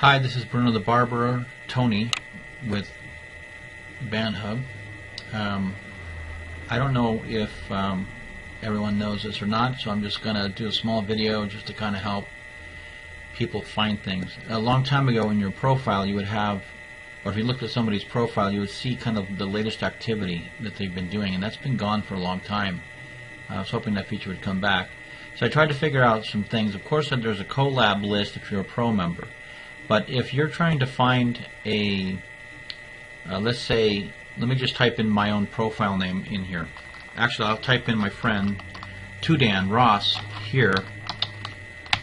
Hi, this is Bruno the Barber, Tony, with Bandhub. I don't know if everyone knows this or not, so I'm just going to do a small video just to kind of help people find things. A long time ago in your profile you would have, or if you looked at somebody's profile, you would see kind of the latest activity that they've been doing, and that's been gone for a long time. I was hoping that feature would come back. So I tried to figure out some things. Of course, there's a collab list if you're a pro member. But if you're trying to find a, let's say, let me just type in my own profile name in here. Actually, I'll type in my friend Tudan Ross here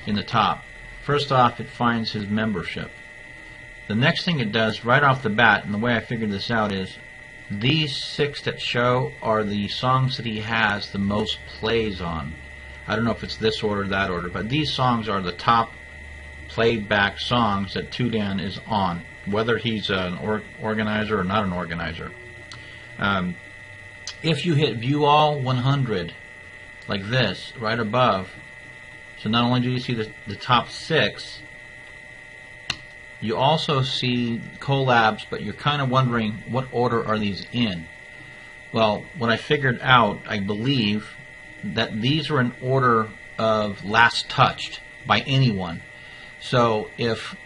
in the top. First off, it finds his membership. The next thing it does right off the bat, and the way I figured this out is, these 6 that show are the songs that he has the most plays on. I don't know if it's this order or that order, but these songs are the top played back songs that Tudan is on, whether he's an organizer or not an organizer. If you hit view all 100 like this right above, so not only do you see the top 6, you also see collabs, but you're kind of wondering what order are these in. Well, what I figured out, I believe that these are in order of last touched by anyone. So if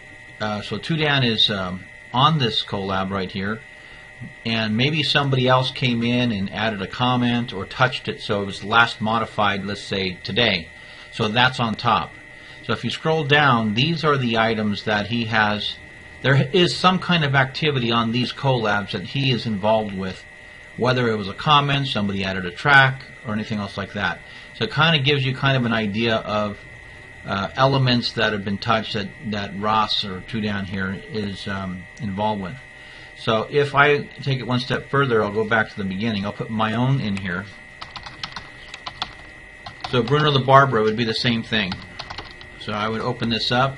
Tudan is on this collab right here, and maybe somebody else came in and added a comment or touched it, so it was last modified, let's say today. So that's on top. So if you scroll down, these are the items that he has. There is some kind of activity on these collabs that he is involved with, whether it was a comment, somebody added a track, or anything else like that. So it kind of gives you kind of an idea of elements that have been touched that Ross or Tudan here is involved with. So if I take it one step further, I'll go back to the beginning. I'll put my own in here. So Bruno the Barber would be the same thing. So I would open this up.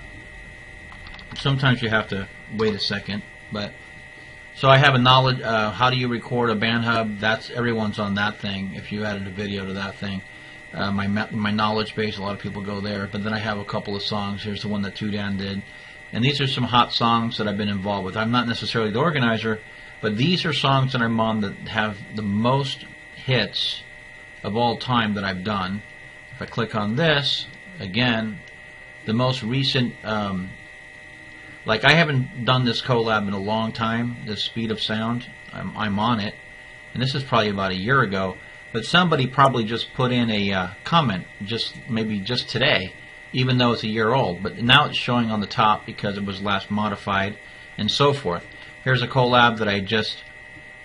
Sometimes you have to wait a second, but so I have a knowledge. How do you record a Bandhub? That's everyone's on that thing. If you added a video to that thing, my knowledge base, a lot of people go there. But then I have a couple of songs. Here's the one that Tudan did, and these are some hot songs that I've been involved with. I'm not necessarily the organizer, but these are songs that I'm on that have the most hits of all time that I've done. If I click on this again, the most recent. Like, I haven't done this collab in a long time, this Speed of Sound. I'm on it, and this is probably about a year ago, but somebody probably just put in a comment, maybe just today, even though it's a year old, but now it's showing on the top because it was last modified, and so forth. Here's a collab that I just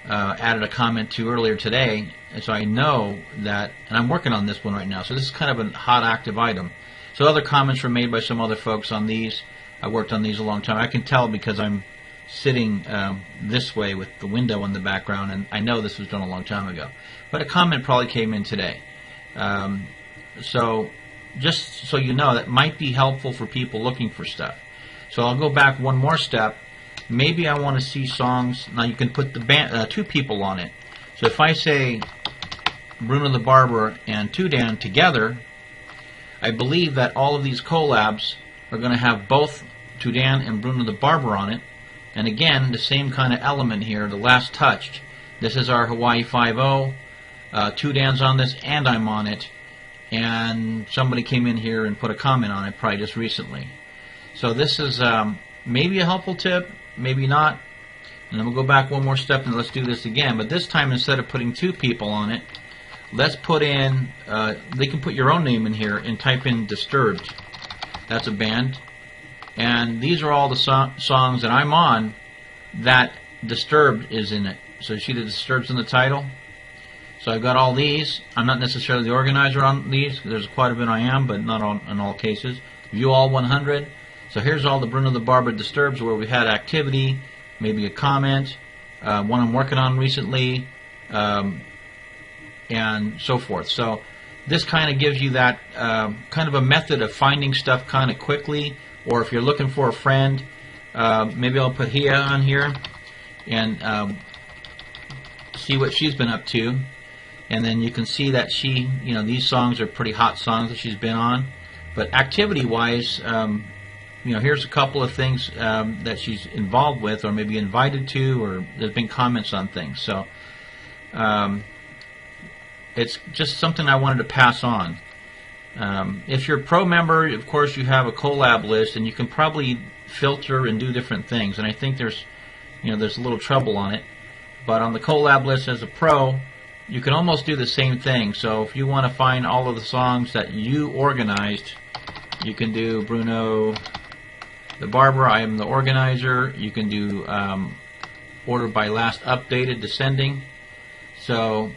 added a comment to earlier today, and so I know that, and I'm working on this one right now, so this is kind of a hot active item. So other comments were made by some other folks on these. I worked on these a long time. I can tell because I'm sitting this way with the window in the background, and I know this was done a long time ago. But a comment probably came in today. So just so you know, that might be helpful for people looking for stuff. So I'll go back one more step. Maybe I want to see songs. Now you can put the 2 people on it. So if I say Bruno the Barber and Tudan together, I believe that all of these collabs are going to have both Tudan and Bruno the Barber on it, and again the same kind of element here, the last touched. This is our Hawaii 5-0. Tudan's on this, and I'm on it, and somebody came in here and put a comment on it probably just recently. So this is maybe a helpful tip, maybe not. And then we'll go back one more step and let's do this again. But this time, instead of putting 2 people on it, let's put in. They can put your own name in here and type in Disturbed. That's a band, and these are all the songs that I'm on that Disturbed is in it. So you see the Disturbed's in the title. So I've got all these. I'm not necessarily the organizer on these. There's quite a bit I am, but not in all cases. View all 100. So here's all the Bruno the Barber Disturbeds where we had activity, maybe a comment, one I'm working on recently, and so forth. So this kind of gives you that kind of a method of finding stuff kind of quickly, or if you're looking for a friend, maybe I'll put Hia on here and see what she's been up to, and then you can see that she, these songs are pretty hot songs that she's been on. But activity-wise, here's a couple of things that she's involved with, or maybe invited to, or there's been comments on things. So it's just something I wanted to pass on. If you're a pro member, of course, you have a collab list, and you can probably filter and do different things. And I think there's a little trouble on it. But on the collab list as a pro, you can almost do the same thing. So if you want to find all of the songs that you organized, you can do Bruno the Barber, I am the organizer. You can do order by last updated, descending. So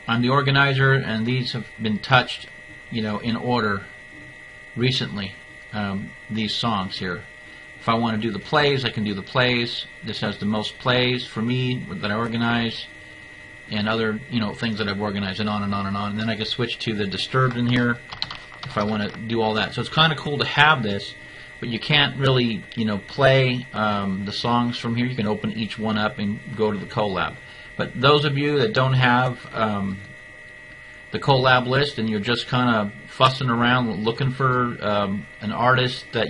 I'm the organizer, and these have been touched, in order recently, these songs here. If I want to do the plays, I can do the plays. This has the most plays for me that I organize, and other, things that I've organized, and on and on and on. And then I can switch to the disturbed in here if I want to do all that. So it's kind of cool to have this, but you can't really, play the songs from here. You can open each one up and go to the collab. But those of you that don't have the collab list, and you're just kind of fussing around looking for an artist that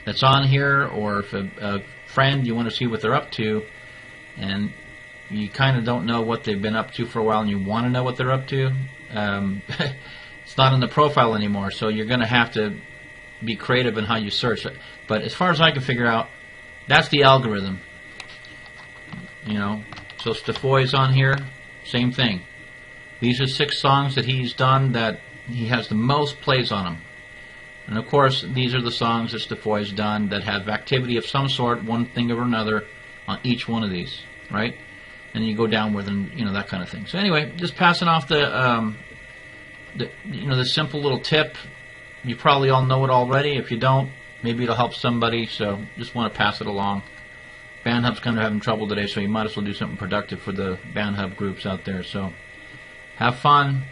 that's on here, or if a friend, you want to see what they're up to, and you kind of don't know what they've been up to for a while, and you want to know what they're up to, it's not in the profile anymore, so you're going to have to be creative in how you search it. But as far as I can figure out, that's the algorithm. So Stafoy's on here, same thing. These are 6 songs that he's done that he has the most plays on them. And of course, these are the songs that Stafoy's done that have activity of some sort, one thing or another, on each one of these, right? And you go downward and that kind of thing. So anyway, just passing off the simple little tip. You probably all know it already. If you don't, maybe it'll help somebody. So just want to pass it along. Bandhub's kind of having trouble today, so you might as well do something productive for the Bandhub groups out there. So have fun.